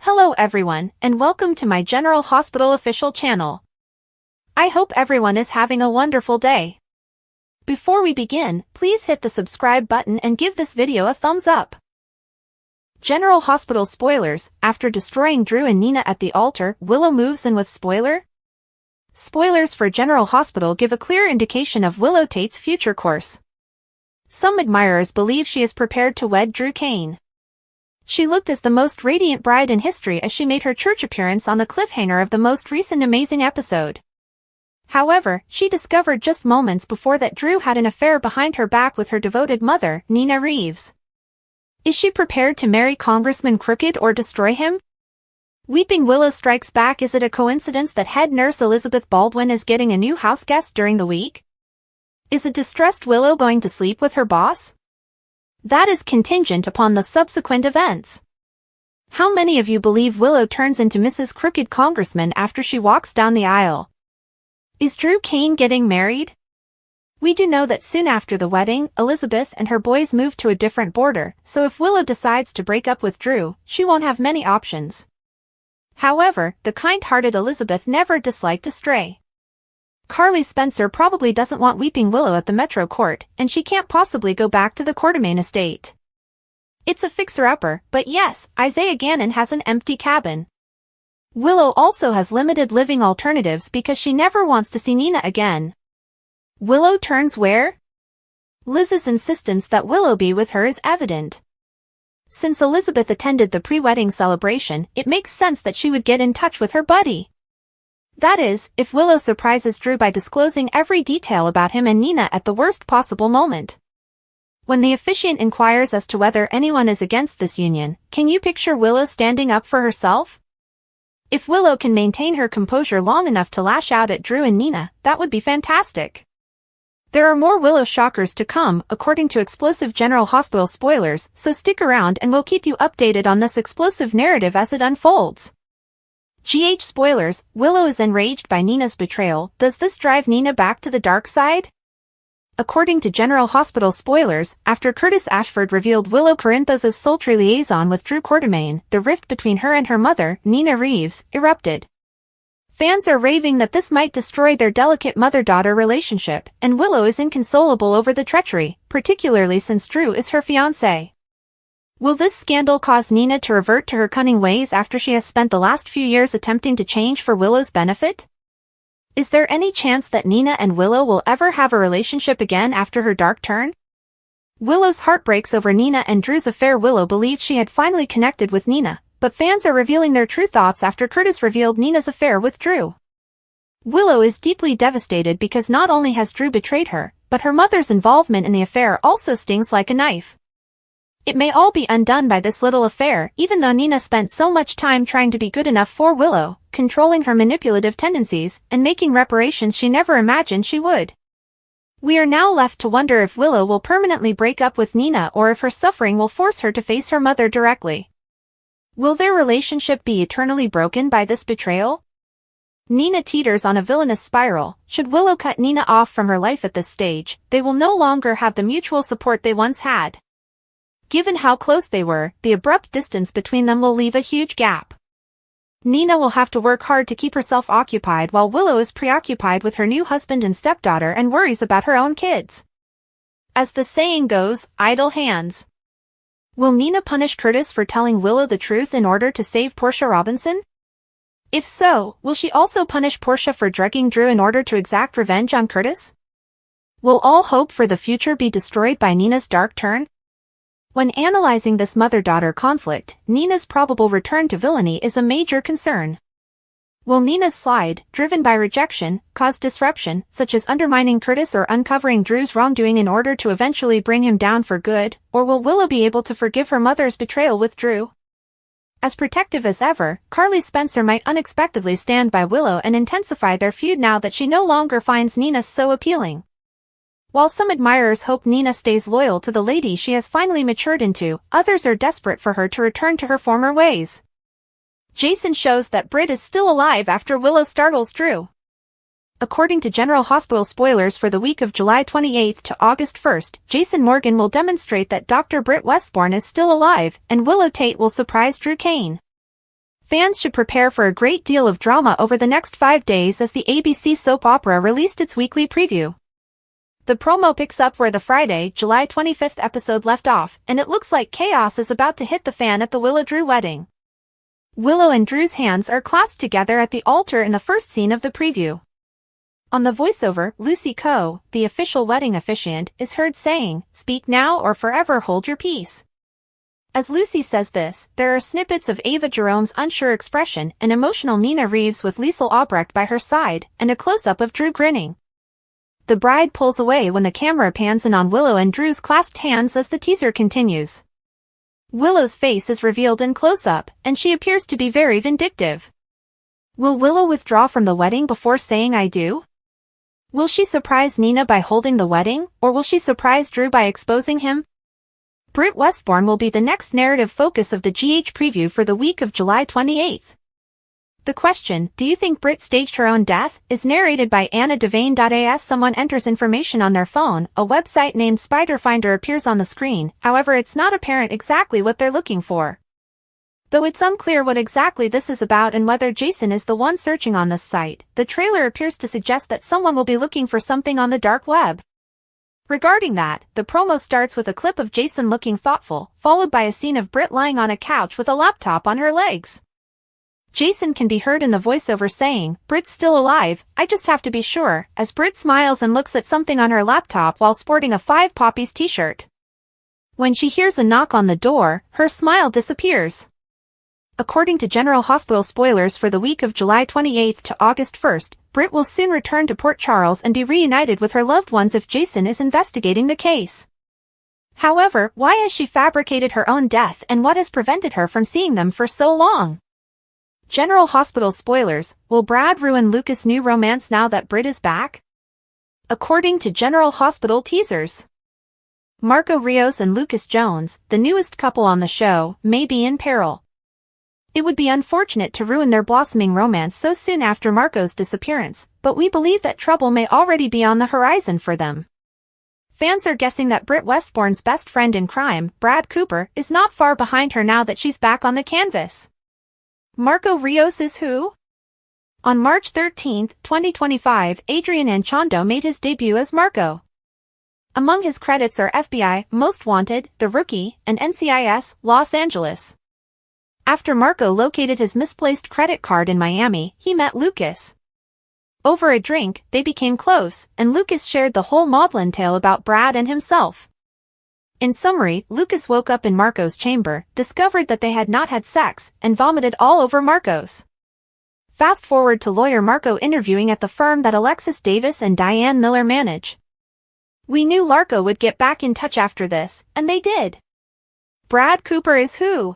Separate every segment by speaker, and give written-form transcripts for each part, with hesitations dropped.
Speaker 1: Hello everyone, and welcome to my General Hospital official channel. I hope everyone is having a wonderful day. Before we begin, please hit the subscribe button and give this video a thumbs up. General Hospital spoilers: after destroying Drew and Nina at the altar, Willow moves in with spoiler? Spoilers for General Hospital give a clear indication of Willow Tate's future course. Some admirers believe she is prepared to wed Drew Kane. She looked as the most radiant bride in history as she made her church appearance on the cliffhanger of the most recent amazing episode. However, she discovered just moments before that Drew had an affair behind her back with her devoted mother, Nina Reeves. Is she prepared to marry Congressman Crooked or destroy him? Weeping Willow strikes back. Is it a coincidence that head nurse Elizabeth Baldwin is getting a new house guest during the week? Is a distressed Willow going to sleep with her boss? That is contingent upon the subsequent events. How many of you believe Willow turns into Mrs. Crooked Congressman after she walks down the aisle? Is Drew Kane getting married? We do know that soon after the wedding, Elizabeth and her boys move to a different border, so if Willow decides to break up with Drew, she won't have many options. However, the kind-hearted Elizabeth never disliked a stray. Carly Spencer probably doesn't want Weeping Willow at the Metro Court, and she can't possibly go back to the Quartermaine estate. It's a fixer-upper, but yes, Isaiah Gannon has an empty cabin. Willow also has limited living alternatives because she never wants to see Nina again. Willow turns where? Liz's insistence that Willow be with her is evident. Since Elizabeth attended the pre-wedding celebration, it makes sense that she would get in touch with her buddy. That is, if Willow surprises Drew by disclosing every detail about him and Nina at the worst possible moment. When the officiant inquires as to whether anyone is against this union, can you picture Willow standing up for herself? If Willow can maintain her composure long enough to lash out at Drew and Nina, that would be fantastic. There are more Willow shockers to come, according to explosive General Hospital spoilers, so stick around and we'll keep you updated on this explosive narrative as it unfolds. GH spoilers: Willow is enraged by Nina's betrayal. Does this drive Nina back to the dark side? According to General Hospital spoilers, after Curtis Ashford revealed Willow Corinthos' sultry liaison with Drew Quartermaine, the rift between her and her mother, Nina Reeves, erupted. Fans are raving that this might destroy their delicate mother-daughter relationship, and Willow is inconsolable over the treachery, particularly since Drew is her fiancé. Will this scandal cause Nina to revert to her cunning ways after she has spent the last few years attempting to change for Willow's benefit? Is there any chance that Nina and Willow will ever have a relationship again after her dark turn? Willow's heart breaks over Nina and Drew's affair. Willow believed she had finally connected with Nina, but fans are revealing their true thoughts after Curtis revealed Nina's affair with Drew. Willow is deeply devastated because not only has Drew betrayed her, but her mother's involvement in the affair also stings like a knife. It may all be undone by this little affair, even though Nina spent so much time trying to be good enough for Willow, controlling her manipulative tendencies, and making reparations she never imagined she would. We are now left to wonder if Willow will permanently break up with Nina or if her suffering will force her to face her mother directly. Will their relationship be eternally broken by this betrayal? Nina teeters on a villainous spiral. Should Willow cut Nina off from her life at this stage, they will no longer have the mutual support they once had. Given how close they were, the abrupt distance between them will leave a huge gap. Nina will have to work hard to keep herself occupied while Willow is preoccupied with her new husband and stepdaughter and worries about her own kids. As the saying goes, idle hands. Will Nina punish Curtis for telling Willow the truth in order to save Portia Robinson? If so, will she also punish Portia for drugging Drew in order to exact revenge on Curtis? Will all hope for the future be destroyed by Nina's dark turn? When analyzing this mother-daughter conflict, Nina's probable return to villainy is a major concern. Will Nina's slide, driven by rejection, cause disruption, such as undermining Curtis or uncovering Drew's wrongdoing in order to eventually bring him down for good, or will Willow be able to forgive her mother's betrayal with Drew? As protective as ever, Carly Spencer might unexpectedly stand by Willow and intensify their feud now that she no longer finds Nina so appealing. While some admirers hope Nina stays loyal to the lady she has finally matured into, others are desperate for her to return to her former ways. Jason shows that Britt is still alive after Willow startles Drew. According to General Hospital spoilers for the week of July 28 to August 1, Jason Morgan will demonstrate that Dr. Britt Westbourne is still alive, and Willow Tate will surprise Drew Kane. Fans should prepare for a great deal of drama over the next 5 days as the ABC soap opera released its weekly preview. The promo picks up where the Friday, July 25th episode left off, and it looks like chaos is about to hit the fan at the Willow-Drew wedding. Willow and Drew's hands are clasped together at the altar in the first scene of the preview. On the voiceover, Lucy Coe, the official wedding officiant, is heard saying, "Speak now or forever hold your peace." As Lucy says this, there are snippets of Ava Jerome's unsure expression, an emotional Nina Reeves with Liesl Albrecht by her side, and a close-up of Drew grinning. The bride pulls away when the camera pans in on Willow and Drew's clasped hands as the teaser continues. Willow's face is revealed in close-up, and she appears to be very vindictive. Will Willow withdraw from the wedding before saying "I do"? Will she surprise Nina by holding the wedding, or will she surprise Drew by exposing him? Britt Westbourne will be the next narrative focus of the GH preview for the week of July 28th. The question, "Do you think Britt staged her own death?" is narrated by Anna Devane. As someone enters information on their phone, a website named Spiderfinder appears on the screen, however it's not apparent exactly what they're looking for. Though it's unclear what exactly this is about and whether Jason is the one searching on this site, the trailer appears to suggest that someone will be looking for something on the dark web. Regarding that, the promo starts with a clip of Jason looking thoughtful, followed by a scene of Britt lying on a couch with a laptop on her legs. Jason can be heard in the voiceover saying, "Britt's still alive, I just have to be sure," as Britt smiles and looks at something on her laptop while sporting a Five Poppies t-shirt. When she hears a knock on the door, her smile disappears. According to General Hospital spoilers for the week of July 28th to August 1st, Britt will soon return to Port Charles and be reunited with her loved ones if Jason is investigating the case. However, why has she fabricated her own death and what has prevented her from seeing them for so long? General Hospital spoilers, will Brad ruin Lucas' new romance now that Britt is back? According to General Hospital teasers, Marco Rios and Lucas Jones, the newest couple on the show, may be in peril. It would be unfortunate to ruin their blossoming romance so soon after Marco's disappearance, but we believe that trouble may already be on the horizon for them. Fans are guessing that Britt Westbourne's best friend in crime, Brad Cooper, is not far behind her now that she's back on the canvas. Marco Rios is who? On March 13, 2025, Adrian Anchondo made his debut as Marco. Among his credits are FBI, Most Wanted, The Rookie, and NCIS, Los Angeles. After Marco located his misplaced credit card in Miami, he met Lucas. Over a drink, they became close, and Lucas shared the whole maudlin tale about Brad and himself. In summary, Lucas woke up in Marco's chamber, discovered that they had not had sex, and vomited all over Marco's. Fast forward to lawyer Marco interviewing at the firm that Alexis Davis and Diane Miller manage. We knew Larco would get back in touch after this, and they did. Brad Cooper is who?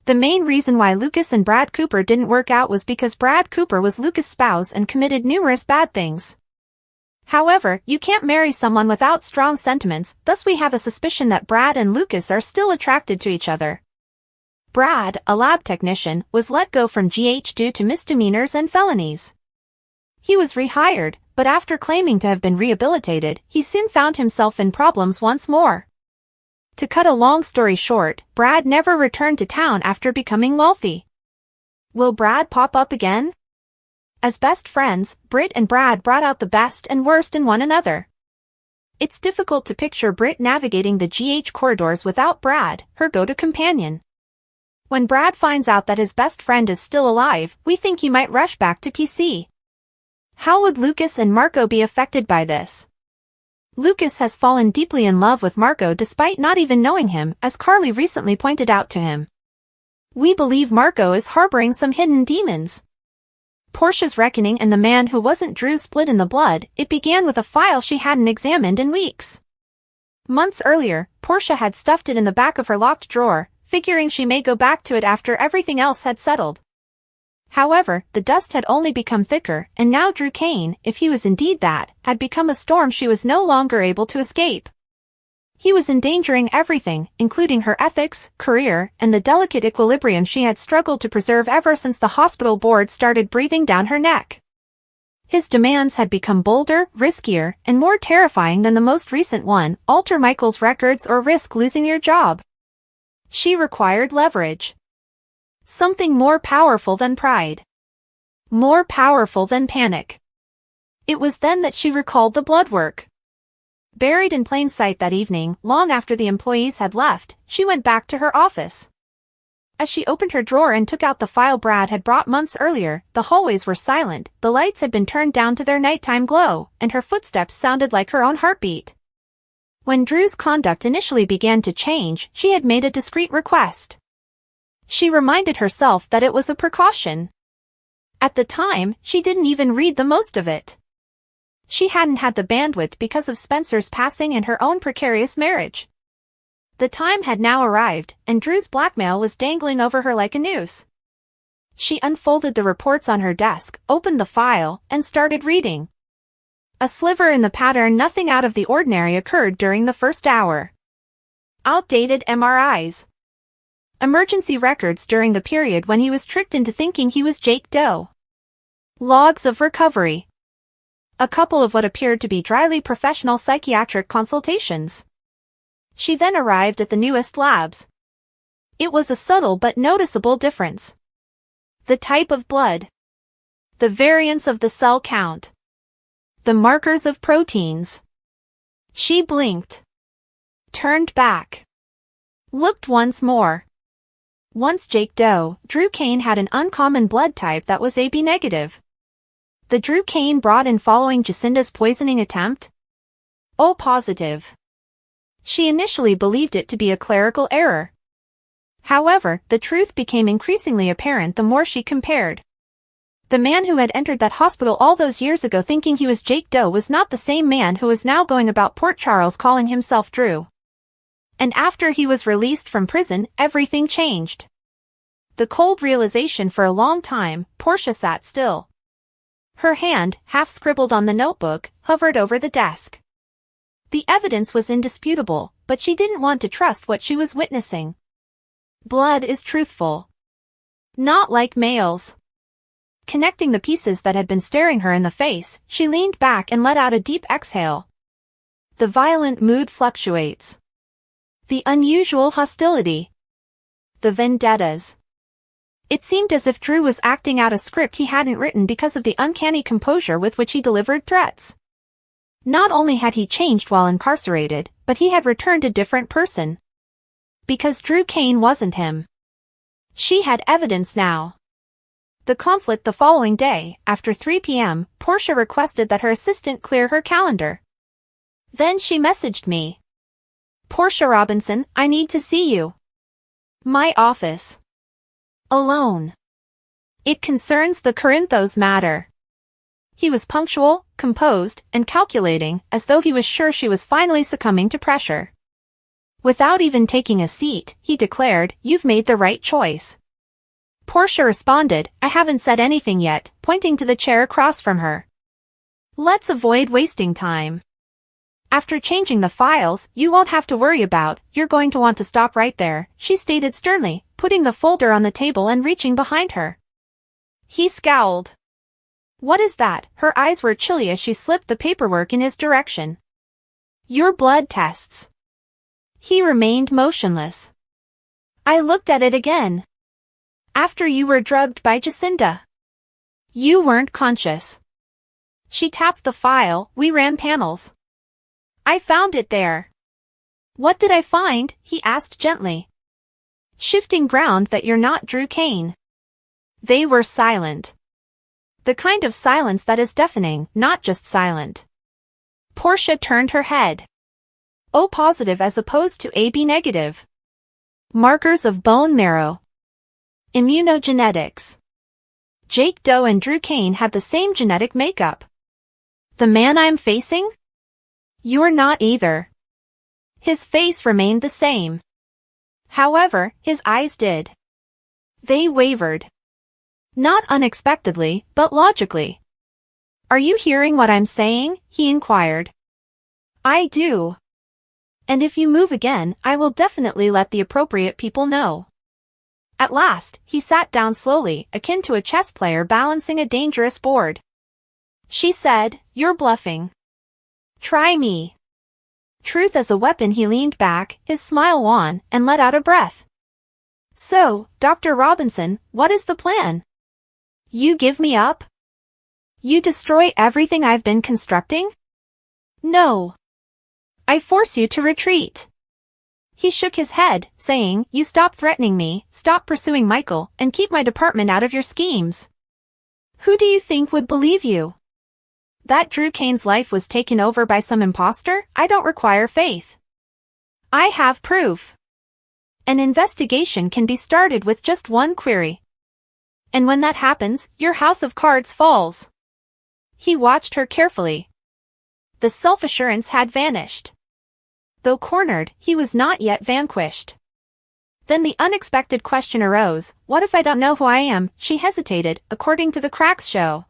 Speaker 1: The main reason why Lucas and Brad Cooper didn't work out was because Brad Cooper was Lucas' spouse and committed numerous bad things. However, you can't marry someone without strong sentiments, thus we have a suspicion that Brad and Lucas are still attracted to each other. Brad, a lab technician, was let go from GH due to misdemeanors and felonies. He was rehired, but after claiming to have been rehabilitated, he soon found himself in problems once more. To cut a long story short, Brad never returned to town after becoming wealthy. Will Brad pop up again? As best friends, Britt and Brad brought out the best and worst in one another. It's difficult to picture Britt navigating the GH corridors without Brad, her go-to companion. When Brad finds out that his best friend is still alive, we think he might rush back to PC. How would Lucas and Marco be affected by this? Lucas has fallen deeply in love with Marco despite not even knowing him, as Carly recently pointed out to him. We believe Marco is harboring some hidden demons. Portia's reckoning and the man who wasn't Drew split in the blood, it began with a file she hadn't examined in weeks. Months earlier, Portia had stuffed it in the back of her locked drawer, figuring she may go back to it after everything else had settled. However, the dust had only become thicker, and now Drew Kane, if he was indeed that, had become a storm she was no longer able to escape. He was endangering everything, including her ethics, career, and the delicate equilibrium she had struggled to preserve ever since the hospital board started breathing down her neck. His demands had become bolder, riskier, and more terrifying than the most recent one, alter Michael's records or risk losing your job. She required leverage. Something more powerful than pride. More powerful than panic. It was then that she recalled the blood work. Buried in plain sight that evening, long after the employees had left, she went back to her office. As she opened her drawer and took out the file Brad had brought months earlier, the hallways were silent, the lights had been turned down to their nighttime glow, and her footsteps sounded like her own heartbeat. When Drew's conduct initially began to change, she had made a discreet request. She reminded herself that it was a precaution. At the time, she didn't even read the most of it. She hadn't had the bandwidth because of Spencer's passing and her own precarious marriage. The time had now arrived, and Drew's blackmail was dangling over her like a noose. She unfolded the reports on her desk, opened the file, and started reading. A sliver in the pattern, nothing out of the ordinary occurred during the first hour. Outdated MRIs. Emergency records during the period when he was tricked into thinking he was Jake Doe. Logs of recovery. A couple of what appeared to be dryly professional psychiatric consultations. She then arrived at the newest labs. It was a subtle but noticeable difference. The type of blood. The variance of the cell count. The markers of proteins. She blinked. Turned back. Looked once more. Once Jake Doe, Drew Kane had an uncommon blood type that was AB negative. The Drew Kane brought in following Jacinda's poisoning attempt? O positive. She initially believed it to be a clerical error. However, the truth became increasingly apparent the more she compared. The man who had entered that hospital all those years ago thinking he was Jake Doe was not the same man who was now going about Port Charles calling himself Drew. And after he was released from prison, everything changed. The cold realization. For a long time, Portia sat still. Her hand, half scribbled on the notebook, hovered over the desk. The evidence was indisputable, but she didn't want to trust what she was witnessing. Blood is truthful. Not like males. Connecting the pieces that had been staring her in the face, she leaned back and let out a deep exhale. The violent mood fluctuates. The unusual hostility. The vendettas. It seemed as if Drew was acting out a script he hadn't written because of the uncanny composure with which he delivered threats. Not only had he changed while incarcerated, but he had returned a different person. Because Drew Kane wasn't him. She had evidence now. The conflict the following day, after 3 p.m., Portia requested that her assistant clear her calendar. Then she messaged me. Portia Robinson, I need to see you. My office. Alone. It concerns the Corinthos matter. He was punctual, composed, and calculating, as though he was sure she was finally succumbing to pressure. Without even taking a seat, he declared, "You've made the right choice." Portia responded, "I haven't said anything yet," pointing to the chair across from her. "Let's avoid wasting time. After changing the files, you won't have to worry about, you're going to want to stop right there," she stated sternly, putting the folder on the table and reaching behind her. He scowled. "What is that?" Her eyes were chilly as she slipped the paperwork in his direction. "Your blood tests." He remained motionless. "I looked at it again. After you were drugged by Jacinda. You weren't conscious." She tapped the file. "We ran panels. I found it there." "What did I find?" he asked gently. "Shifting ground that you're not Drew Kane." They were silent. The kind of silence that is deafening, not just silent. Portia turned her head. O positive as opposed to AB negative. Markers of bone marrow. Immunogenetics. Jake Doe and Drew Kane had the same genetic makeup. The man I'm facing? You're not either. His face remained the same. However, his eyes did. They wavered. Not unexpectedly, but logically. "Are you hearing what I'm saying?" he inquired. "I do. And if you move again, I will definitely let the appropriate people know." At last, he sat down slowly, akin to a chess player balancing a dangerous board. She said, "You're bluffing. Try me." Truth as a weapon. He leaned back, his smile wan, and let out a breath. So, Dr. Robinson, what is the plan? You give me up? You destroy everything I've been constructing? No. I force you to retreat. He shook his head, saying, you stop threatening me, stop pursuing Michael, and keep my department out of your schemes. Who do you think would believe you? That Drew Kane's life was taken over by some imposter? I don't require faith. I have proof. An investigation can be started with just one query. And when that happens, your house of cards falls. He watched her carefully. The self-assurance had vanished. Though cornered, he was not yet vanquished. Then the unexpected question arose, what if I don't know who I am? She hesitated, according to the cracks show.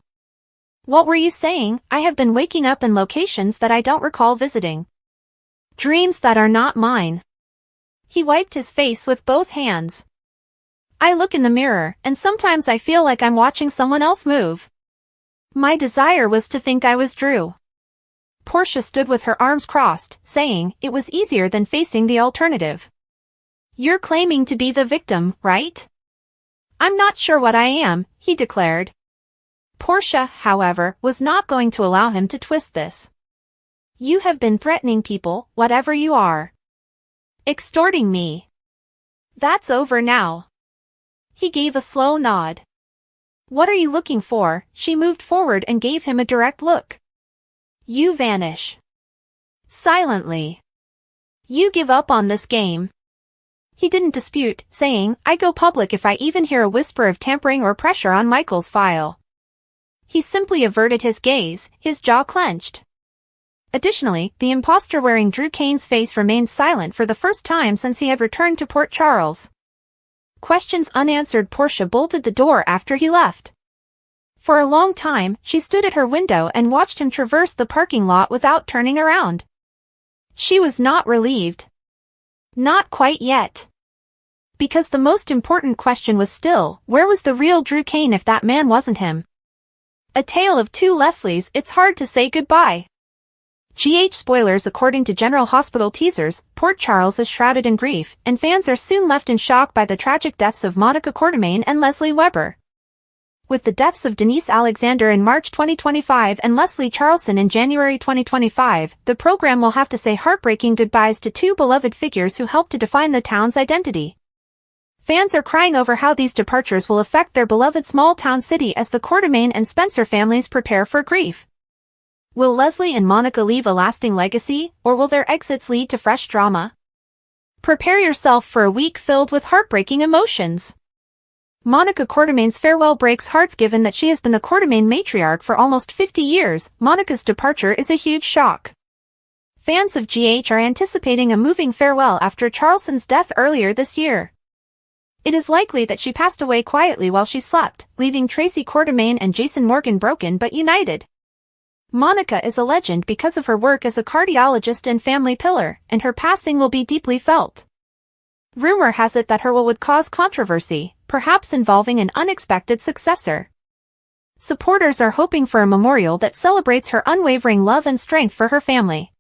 Speaker 1: What were you saying? I have been waking up in locations that I don't recall visiting. Dreams that are not mine. He wiped his face with both hands. I look in the mirror, and sometimes I feel like I'm watching someone else move. My desire was to think I was Drew. Portia stood with her arms crossed, saying, it was easier than facing the alternative. You're claiming to be the victim, right? I'm not sure what I am, he declared. Portia, however, was not going to allow him to twist this. You have been threatening people, whatever you are. Extorting me. That's over now. He gave a slow nod. What are you looking for? She moved forward and gave him a direct look. You vanish. Silently. You give up on this game. He didn't dispute, saying, I go public if I even hear a whisper of tampering or pressure on Michael's file. He simply averted his gaze, his jaw clenched. Additionally, the imposter wearing Drew Kane's face remained silent for the first time since he had returned to Port Charles. Questions unanswered. Portia bolted the door after he left. For a long time, she stood at her window and watched him traverse the parking lot without turning around. She was not relieved. Not quite yet. Because the most important question was still, where was the real Drew Kane if that man wasn't him? A tale of two Leslies. It's hard to say goodbye. Spoilers. According to General Hospital teasers, Port Charles is shrouded in grief, and fans are soon left in shock by the tragic deaths of Monica Quartermaine and Leslie Weber. With the deaths of Denise Alexander in March 2025 and Leslie Charleson in January 2025, the program will have to say heartbreaking goodbyes to two beloved figures who helped to define the town's identity. Fans are crying over how these departures will affect their beloved small-town city as the Quartermaine and Spencer families prepare for grief. Will Leslie and Monica leave a lasting legacy, or will their exits lead to fresh drama? Prepare yourself for a week filled with heartbreaking emotions. Monica Quartermaine's farewell breaks hearts. Given that she has been the Quartermaine matriarch for almost 50 years, Monica's departure is a huge shock. Fans of GH are anticipating a moving farewell after Charleson's death earlier this year. It is likely that she passed away quietly while she slept, leaving Tracy Quartermaine and Jason Morgan broken but united. Monica is a legend because of her work as a cardiologist and family pillar, and her passing will be deeply felt. Rumor has it that her will would cause controversy, perhaps involving an unexpected successor. Supporters are hoping for a memorial that celebrates her unwavering love and strength for her family.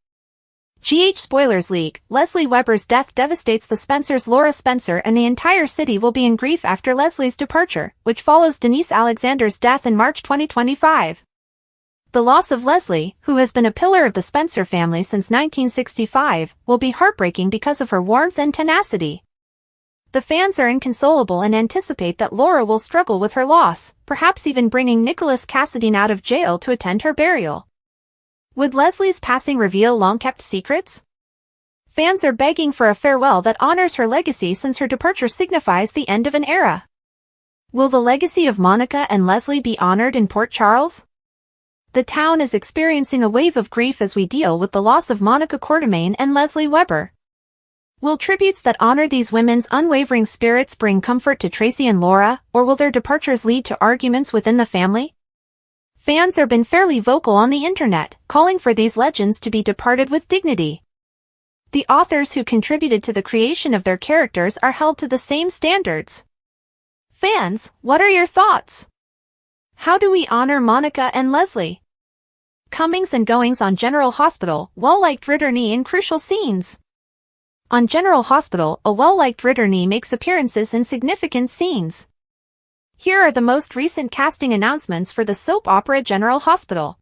Speaker 1: Spoilers leak, Leslie Weber's death devastates the Spencers. Laura Spencer and the entire city will be in grief after Leslie's departure, which follows Denise Alexander's death in March 2025. The loss of Leslie, who has been a pillar of the Spencer family since 1965, will be heartbreaking because of her warmth and tenacity. The fans are inconsolable and anticipate that Laura will struggle with her loss, perhaps even bringing Nicholas Cassadine out of jail to attend her burial. Would Leslie's passing reveal long-kept secrets? Fans are begging for a farewell that honors her legacy since her departure signifies the end of an era. Will the legacy of Monica and Leslie be honored in Port Charles? The town is experiencing a wave of grief as we deal with the loss of Monica Quartermaine and Leslie Weber. Will tributes that honor these women's unwavering spirits bring comfort to Tracy and Laura, or will their departures lead to arguments within the family? Fans have been fairly vocal on the internet, calling for these legends to be departed with dignity. The authors who contributed to the creation of their characters are held to the same standards. Fans, what are your thoughts? How do we honor Monica and Leslie? Comings and goings on General Hospital, well-liked Ritterney in crucial scenes. On General Hospital, a well-liked Ritterney makes appearances in significant scenes. Here are the most recent casting announcements for the soap opera General Hospital.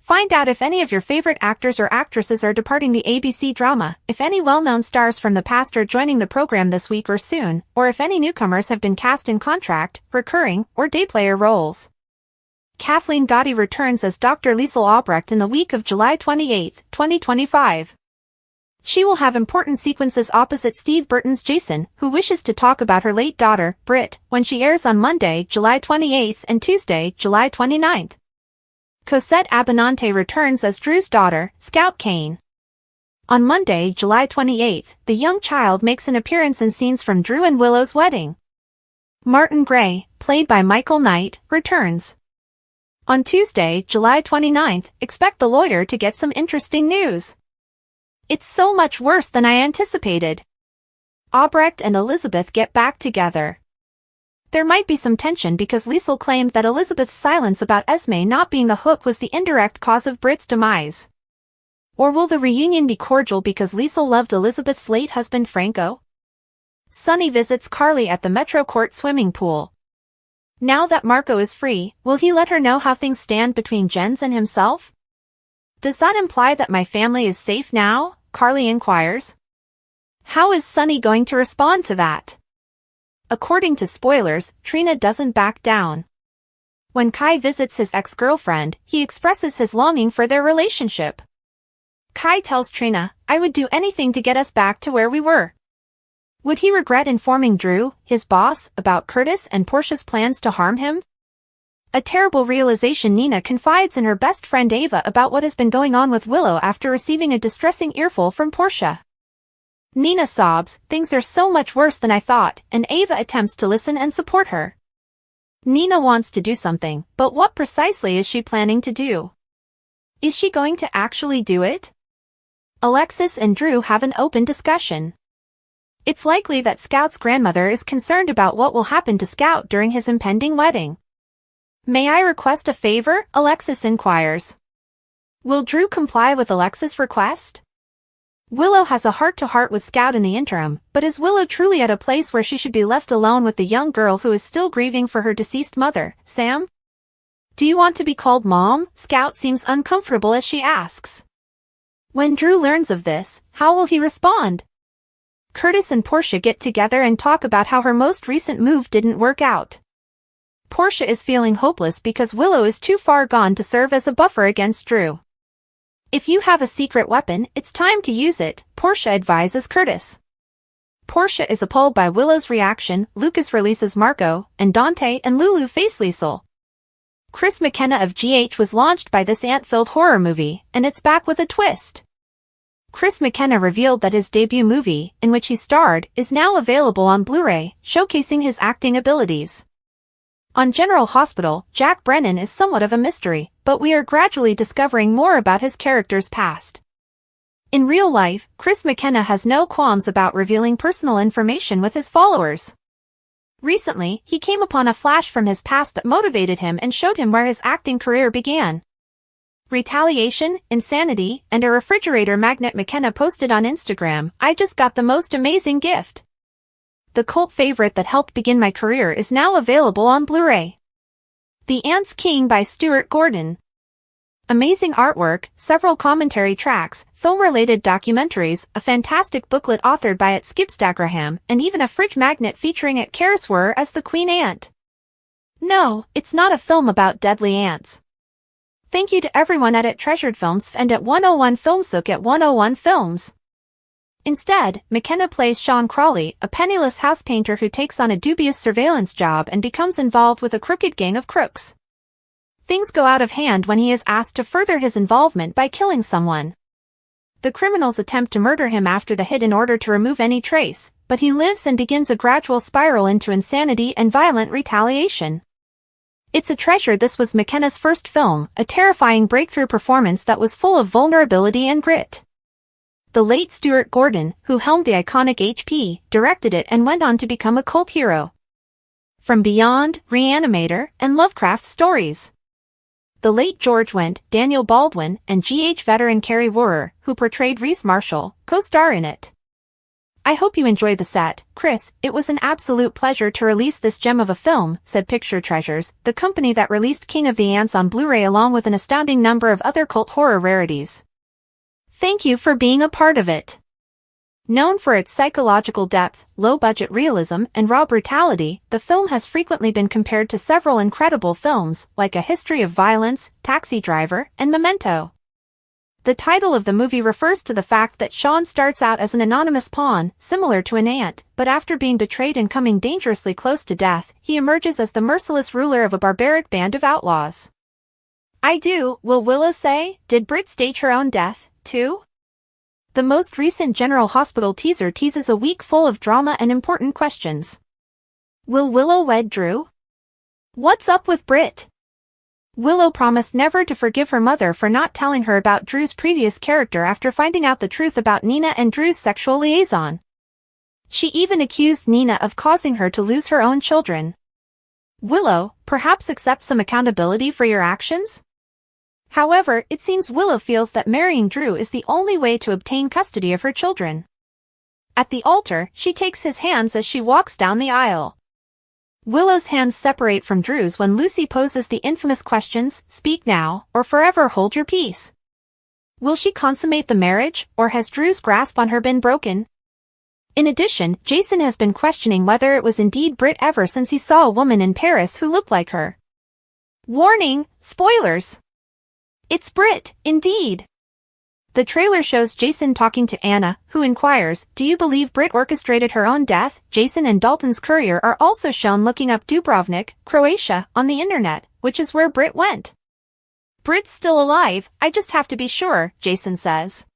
Speaker 1: Find out if any of your favorite actors or actresses are departing the ABC drama, if any well-known stars from the past are joining the program this week or soon, or if any newcomers have been cast in contract, recurring, or day player roles. Kathleen Gotti returns as Dr. Liesel Albrecht in the week of July 28, 2025. She will have important sequences opposite Steve Burton's Jason, who wishes to talk about her late daughter, Britt, when she airs on Monday, July 28 and Tuesday, July 29. Cosette Abinante returns as Drew's daughter, Scout Kane. On Monday, July 28, the young child makes an appearance in scenes from Drew and Willow's wedding. Martin Gray, played by Michael Knight, returns. On Tuesday, July 29, expect the lawyer to get some interesting news. It's so much worse than I anticipated. Albrecht and Elizabeth get back together. There might be some tension because Liesel claimed that Elizabeth's silence about Esme not being the hook was the indirect cause of Britt's demise. Or will the reunion be cordial because Liesel loved Elizabeth's late husband Franco? Sonny visits Carly at the Metro Court swimming pool. Now that Marco is free, will he let her know how things stand between Jens and himself? Does that imply that my family is safe now? Carly inquires. How is Sonny going to respond to that? According to spoilers, Trina doesn't back down. When Kai visits his ex-girlfriend, he expresses his longing for their relationship. Kai tells Trina, "I would do anything to get us back to where we were." Would he regret informing Drew, his boss, about Curtis and Portia's plans to harm him? A terrible realization. Nina confides in her best friend Ava about what has been going on with Willow after receiving a distressing earful from Portia. Nina sobs, "Things are so much worse than I thought," and Ava attempts to listen and support her. Nina wants to do something, but what precisely is she planning to do? Is she going to actually do it? Alexis and Drew have an open discussion. It's likely that Scout's grandmother is concerned about what will happen to Scout during his impending wedding. "May I request a favor?" Alexis inquires. Will Drew comply with Alexis' request? Willow has a heart-to-heart with Scout in the interim, but is Willow truly at a place where she should be left alone with the young girl who is still grieving for her deceased mother, Sam? "Do you want to be called Mom?" Scout seems uncomfortable as she asks. When Drew learns of this, how will he respond? Curtis and Portia get together and talk about how her most recent move didn't work out. Portia is feeling hopeless because Willow is too far gone to serve as a buffer against Drew. "If you have a secret weapon, it's time to use it," Portia advises Curtis. Portia is appalled by Willow's reaction. Lucas releases Marco, and Dante and Lulu face Liesel. Chris McKenna of GH was launched by this ant-filled horror movie, and it's back with a twist. Chris McKenna revealed that his debut movie, in which he starred, is now available on Blu-ray, showcasing his acting abilities. On General Hospital, Jack Brennan is somewhat of a mystery, but we are gradually discovering more about his character's past. In real life, Chris McKenna has no qualms about revealing personal information with his followers. Recently, he came upon a flash from his past that motivated him and showed him where his acting career began. Retaliation, insanity, and a refrigerator magnet. McKenna posted on Instagram, "I just got the most amazing gift. The cult favorite that helped begin my career is now available on Blu-ray. The Ants King by Stuart Gordon. Amazing artwork, several commentary tracks, film-related documentaries, a fantastic booklet authored by Skipstagraham, and even a fridge magnet featuring Karaswur as the Queen Ant. No, it's not a film about deadly ants. Thank you to everyone at Treasured Films and at 101 Films. Look at 101 Films. Instead, McKenna plays Sean Crawley, a penniless house painter who takes on a dubious surveillance job and becomes involved with a crooked gang of crooks. Things go out of hand when he is asked to further his involvement by killing someone. The criminals attempt to murder him after the hit in order to remove any trace, but he lives and begins a gradual spiral into insanity and violent retaliation. It's a treasure. This was McKenna's first film, a terrifying breakthrough performance that was full of vulnerability and grit. The late Stuart Gordon, who helmed the iconic HP, directed it and went on to become a cult hero. From Beyond, Reanimator, and Lovecraft stories. The late George Wendt, Daniel Baldwin, and GH veteran Kerry Wurrer, who portrayed Reese Marshall, co-star in it. I hope you enjoyed the set, Chris. It was an absolute pleasure to release this gem of a film, said Picture Treasures, the company that released King of the Ants on Blu-ray along with an astounding number of other cult horror rarities. Thank you for being a part of it. Known for its psychological depth, low-budget realism, and raw brutality, the film has frequently been compared to several incredible films, like A History of Violence, Taxi Driver, and Memento. The title of the movie refers to the fact that Sean starts out as an anonymous pawn, similar to an ant, but after being betrayed and coming dangerously close to death, he emerges as the merciless ruler of a barbaric band of outlaws. I do, will Willow say. Did Britt stage her own death, too? The most recent General Hospital teaser teases a week full of drama and important questions. Will Willow wed Drew? What's up with Britt? Willow promised never to forgive her mother for not telling her about Drew's previous character after finding out the truth about Nina and Drew's sexual liaison. She even accused Nina of causing her to lose her own children. Willow, perhaps accept some accountability for your actions? However, it seems Willow feels that marrying Drew is the only way to obtain custody of her children. At the altar, she takes his hands as she walks down the aisle. Willow's hands separate from Drew's when Lucy poses the infamous questions, speak now, or forever hold your peace. Will she consummate the marriage, or has Drew's grasp on her been broken? In addition, Jason has been questioning whether it was indeed Britt ever since he saw a woman in Paris who looked like her. Warning, spoilers! It's Britt, indeed. The trailer shows Jason talking to Anna, who inquires, do you believe Britt orchestrated her own death? Jason and Dalton's courier are also shown looking up Dubrovnik, Croatia, on the internet, which is where Britt went. Britt's still alive, I just have to be sure, Jason says.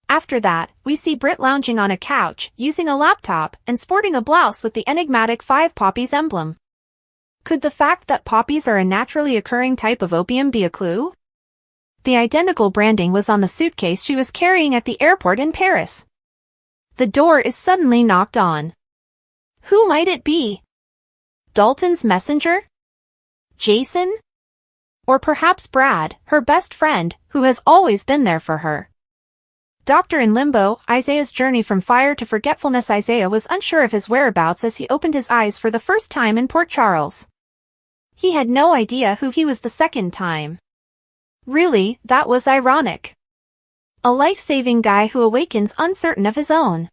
Speaker 1: After that, we see Britt lounging on a couch, using a laptop, and sporting a blouse with the enigmatic 5 poppies emblem. Could the fact that poppies are a naturally occurring type of opium be a clue? The identical branding was on the suitcase she was carrying at the airport in Paris. The door is suddenly knocked on. Who might it be? Dalton's messenger? Jason? Or perhaps Brad, her best friend, who has always been there for her. Doctor in Limbo, Isaiah's journey from fire to forgetfulness. Isaiah was unsure of his whereabouts as he opened his eyes for the first time in Port Charles. He had no idea who he was the second time. Really, that was ironic. A life-saving guy who awakens uncertain of his own.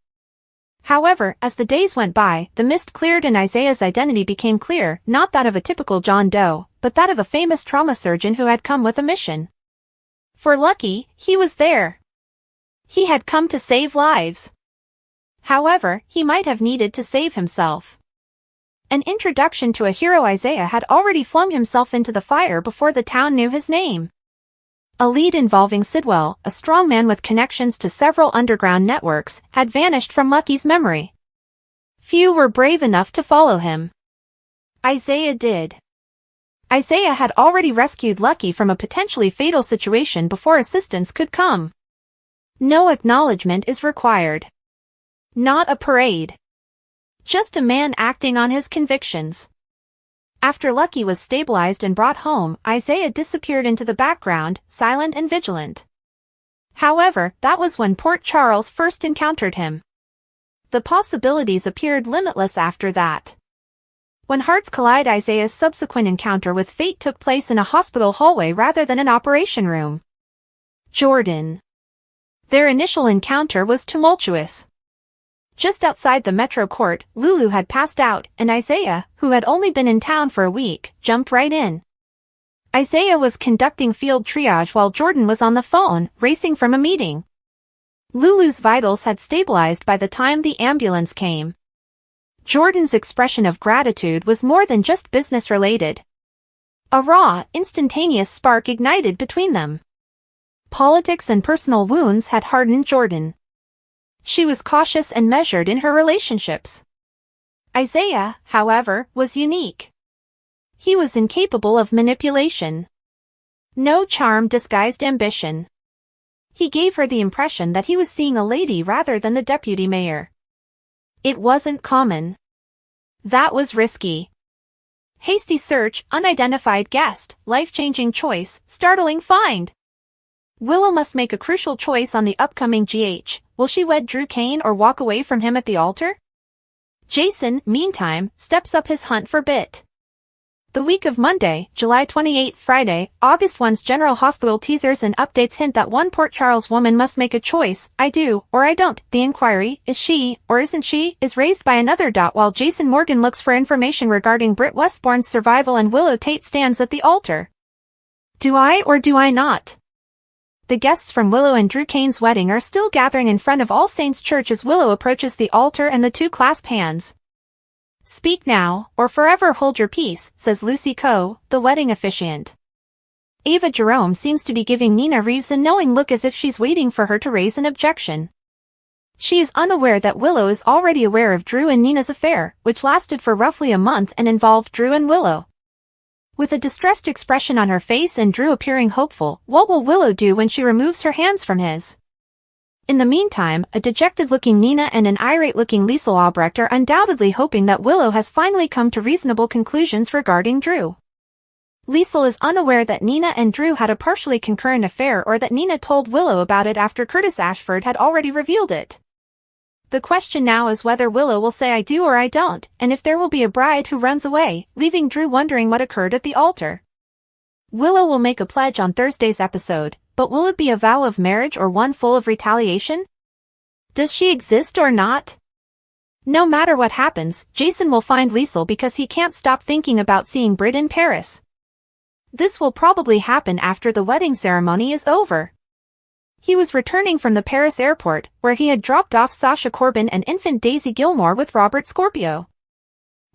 Speaker 1: However, as the days went by, the mist cleared and Isaiah's identity became clear, not that of a typical John Doe, but that of a famous trauma surgeon who had come with a mission. For Lucky, he was there. He had come to save lives. However, he might have needed to save himself. An introduction to a hero. Isaiah had already flung himself into the fire before the town knew his name. A lead involving Sidwell, a strongman with connections to several underground networks, had vanished from Lucky's memory. Few were brave enough to follow him. Isaiah did. Isaiah had already rescued Lucky from a potentially fatal situation before assistance could come. No acknowledgement is required. Not a parade. Just a man acting on his convictions. After Lucky was stabilized and brought home, Isaiah disappeared into the background, silent and vigilant. However, that was when Port Charles first encountered him. The possibilities appeared limitless after that. When hearts collide, Isaiah's subsequent encounter with fate took place in a hospital hallway rather than an operation room. Jordan. Their initial encounter was tumultuous. Just outside the Metro Court, Lulu had passed out, and Isaiah, who had only been in town for a week, jumped right in. Isaiah was conducting field triage while Jordan was on the phone, racing from a meeting. Lulu's vitals had stabilized by the time the ambulance came. Jordan's expression of gratitude was more than just business-related. A raw, instantaneous spark ignited between them. Politics and personal wounds had hardened Jordan. She was cautious and measured in her relationships. Isaiah, however, was unique. He was incapable of manipulation. No charm disguised ambition. He gave her the impression that he was seeing a lady rather than the deputy mayor. It wasn't common. That was risky. Hasty search, unidentified guest, life-changing choice, startling find. Willow must make a crucial choice on the upcoming GH. Will she wed Drew Kane or walk away from him at the altar? Jason, meantime, steps up his hunt for Bit. The week of Monday, July 28, Friday, August 1's General Hospital teasers and updates hint that one Port Charles woman must make a choice. I do, or I don't. The inquiry, is she, or isn't she, is raised by another. While Jason Morgan looks for information regarding Britt Westbourne's survival and Willow Tate stands at the altar. Do I or do I not? The guests from Willow and Drew Kane's wedding are still gathering in front of All Saints Church as Willow approaches the altar and the two clasp hands. Speak now, or forever hold your peace, says Lucy Coe, the wedding officiant. Ava Jerome seems to be giving Nina Reeves a knowing look as if she's waiting for her to raise an objection. She is unaware that Willow is already aware of Drew and Nina's affair, which lasted for roughly a month and involved Drew and Willow. With a distressed expression on her face and Drew appearing hopeful, what will Willow do when she removes her hands from his? In the meantime, a dejected-looking Nina and an irate-looking Liesl Albrecht are undoubtedly hoping that Willow has finally come to reasonable conclusions regarding Drew. Liesl is unaware that Nina and Drew had a partially concurrent affair or that Nina told Willow about it after Curtis Ashford had already revealed it. The question now is whether Willow will say I do or I don't, and if there will be a bride who runs away, leaving Drew wondering what occurred at the altar. Willow will make a pledge on Thursday's episode, but will it be a vow of marriage or one full of retaliation? Does she exist or not? No matter what happens, Jason will find Liesl because he can't stop thinking about seeing Britt in Paris. This will probably happen after the wedding ceremony is over. He was returning from the Paris airport, where he had dropped off Sasha Corbin and infant Daisy Gilmore with Robert Scorpio.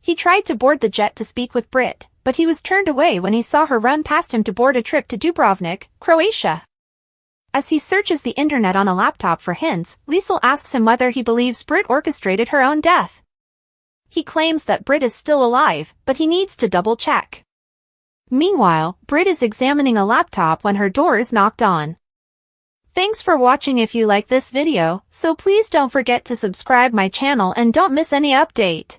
Speaker 1: He tried to board the jet to speak with Britt, but he was turned away when he saw her run past him to board a trip to Dubrovnik, Croatia. As he searches the internet on a laptop for hints, Liesl asks him whether he believes Britt orchestrated her own death. He claims that Britt is still alive, but he needs to double-check. Meanwhile, Britt is examining a laptop when her door is knocked on. Thanks for watching. If you like this video, so please don't forget to subscribe my channel and don't miss any update.